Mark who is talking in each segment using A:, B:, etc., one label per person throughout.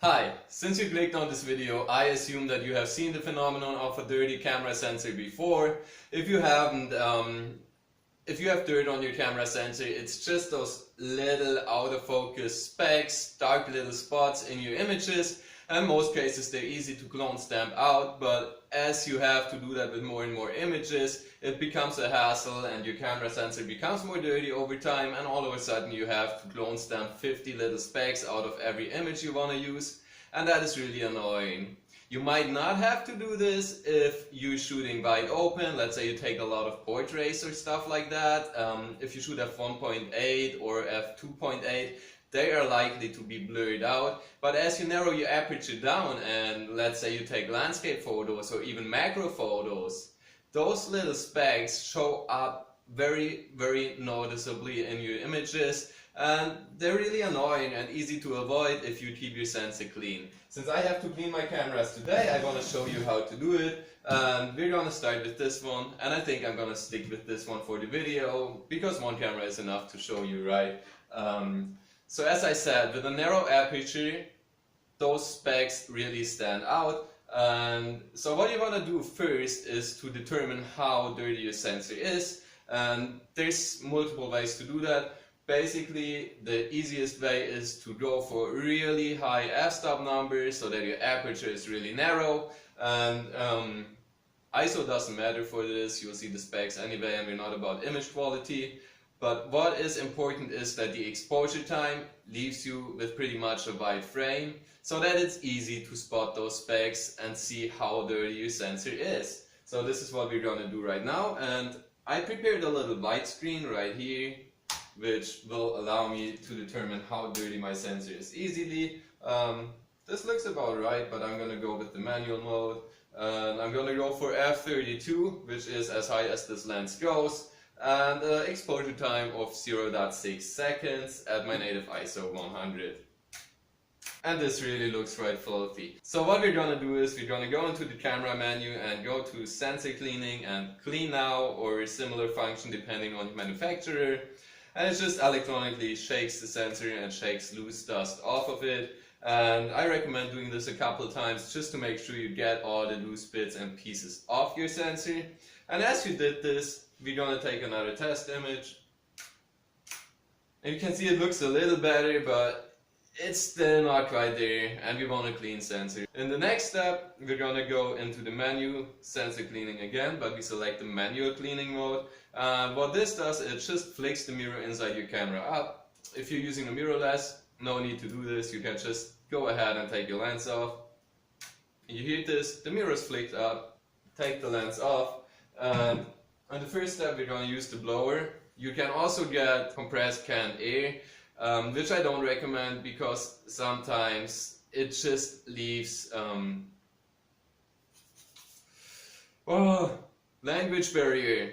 A: Hi, since you clicked on this video, I assume that you have seen the phenomenon of a dirty camera sensor before. If you haven't, if you have dirt on your camera sensor, it's just those little out of focus specks, dark little spots in your images. And in most cases they're easy to clone stamp out, but as you have to do that with more and more images, it becomes a hassle and your camera sensor becomes more dirty over time, and all of a sudden you have to clone stamp 50 little specks out of every image you want to use, and that is really annoying. You might not have to do this if you're shooting wide open. Let's say you take a lot of portraits or stuff like that. If you shoot f1.8 or f2.8, they are likely to be blurred out. But as you narrow your aperture down and let's say you take landscape photos or even macro photos, those little specks show up very noticeably in your images, and they're really annoying and easy to avoid if you keep your sensor clean. Since I have to clean my cameras today, I want to show you how to do it. We're gonna start with this one, and I think I'm gonna stick with this one for the video because one camera is enough to show you, right? So as I said, with a narrow aperture, those specks really stand out. And so what you want to do first is to determine how dirty your sensor is. And there's multiple ways to do that. Basically, the easiest way is to go for really high f-stop numbers so that your aperture is really narrow. And ISO doesn't matter for this, you'll see the specs anyway, and we're not about image quality. But what is important is that the exposure time leaves you with pretty much a wide frame, so that it's easy to spot those specs and see how dirty your sensor is. So this is what we're going to do right now, and I prepared a little widescreen right here, which will allow me to determine how dirty my sensor is easily. This looks about right, but I'm going to go with the manual mode, and I'm going to go for f32, which is as high as this lens goes, and exposure time of 0.6 seconds at my native ISO 100. And this really looks quite filthy. So what we're gonna do is we're gonna go into the camera menu and go to sensor cleaning and clean now, or a similar function depending on the manufacturer. And it just electronically shakes the sensor and shakes loose dust off of it. And I recommend doing this a couple of times just to make sure you get all the loose bits and pieces off your sensor. And as you did this, we're gonna take another test image. And you can see it looks a little better, but it's still not quite there, and we want a clean sensor. In the next step, we're gonna go into the menu, sensor cleaning again, but we select the manual cleaning mode. What this does, it just flicks the mirror inside your camera up. If you're using a mirrorless, no need to do this, you can just go ahead and take your lens off. You hear this, the mirror is flicked up, take the lens off, and on the first step we're going to use the blower. You can also get compressed canned air, which I don't recommend because sometimes it just leaves language barrier.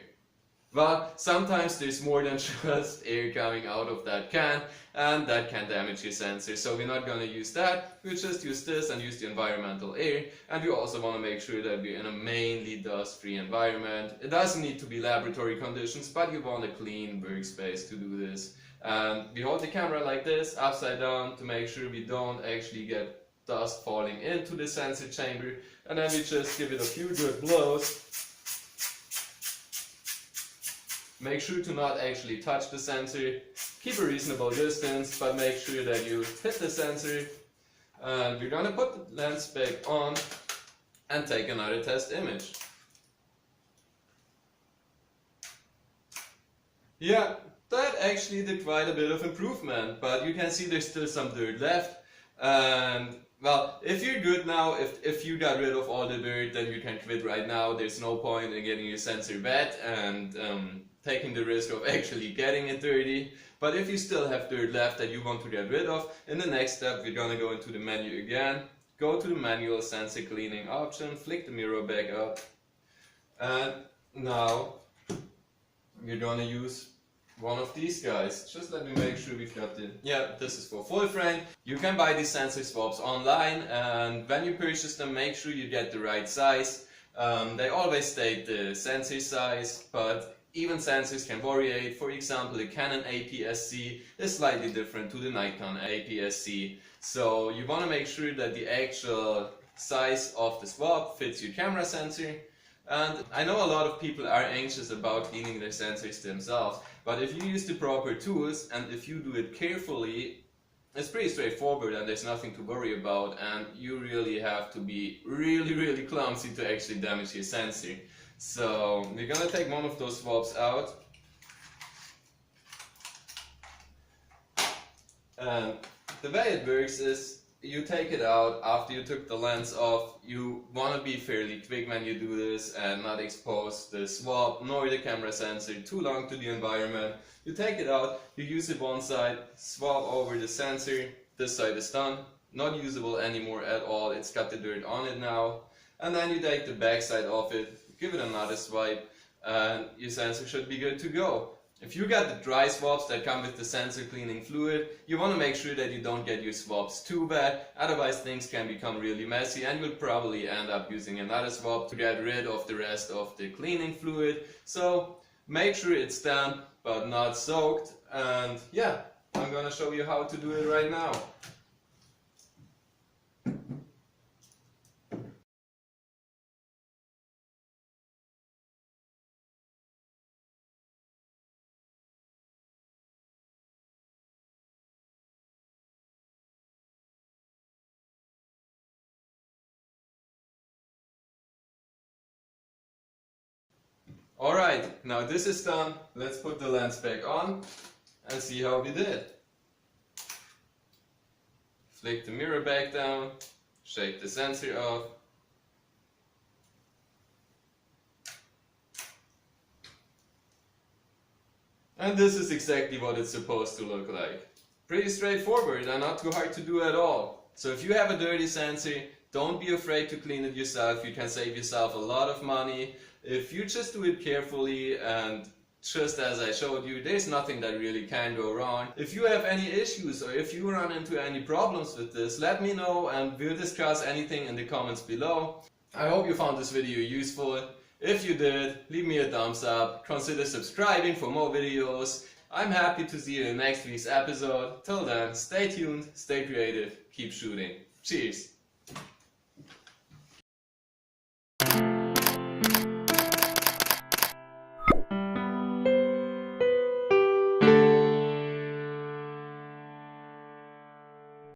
A: Well, sometimes there's more than just air coming out of that can, and that can damage your sensor. So we're not going to use that. We'll just use this and use the environmental air. And we also want to make sure that we're in a mainly dust-free environment. It doesn't need to be laboratory conditions, but you want a clean workspace to do this. And we hold the camera like this, upside down, to make sure we don't actually get dust falling into the sensor chamber. And then we just give it a few good blows. Make sure to not actually touch the sensor. Keep a reasonable distance, but make sure that you hit the sensor. And we're gonna put the lens back on and take another test image. Yeah, that actually did quite a bit of improvement, but you can see there's still some dirt left. And well, if you're good now, if you got rid of all the dirt, then you can quit right now. There's no point in getting your sensor wet and taking the risk of actually getting it dirty. But if you still have dirt left that you want to get rid of, in the next step we're gonna go into the menu again, go to the manual sensor cleaning option, flick the mirror back up, and now we're gonna use one of these guys. Just let me make sure we've got the... Yeah, this is for full frame. You can buy these sensor swaps online, and when you purchase them, make sure you get the right size. They always state the sensor size, but even sensors can variate. For example, the Canon APS-C is slightly different to the Nikon APS-C. So you want to make sure that the actual size of the swab fits your camera sensor. And I know a lot of people are anxious about cleaning their sensors themselves, but if you use the proper tools and if you do it carefully, it's pretty straightforward and there's nothing to worry about, and you really have to be really clumsy to actually damage your sensor. So we're gonna take one of those swabs out. And the way it works is you take it out after you took the lens off. You want to be fairly quick when you do this and not expose the swab nor the camera sensor too long to the environment. You take it out, you use it one side, swab over the sensor, this side is done, not usable anymore at all, it's got the dirt on it now. And then you take the back side of it, give it another swipe, and your sensor should be good to go. If you got the dry swabs that come with the sensor cleaning fluid, you want to make sure that you don't get your swabs too bad, otherwise things can become really messy and you'll probably end up using another swab to get rid of the rest of the cleaning fluid. So make sure it's damp but not soaked, and yeah, I'm gonna show you how to do it right now. Alright, now this is done, let's put the lens back on and see how we did. Flick the mirror back down, shake the sensor off. And this is exactly what it's supposed to look like. Pretty straightforward and not too hard to do at all. So if you have a dirty sensor, don't be afraid to clean it yourself. You can save yourself a lot of money. If you just do it carefully and just as I showed you, there's nothing that really can go wrong. If you have any issues or if you run into any problems with this, let me know and we'll discuss anything in the comments below. I hope you found this video useful. If you did, leave me a thumbs up, consider subscribing for more videos. I'm happy to see you in next week's episode. Till then, stay tuned, stay creative, keep shooting. Cheers!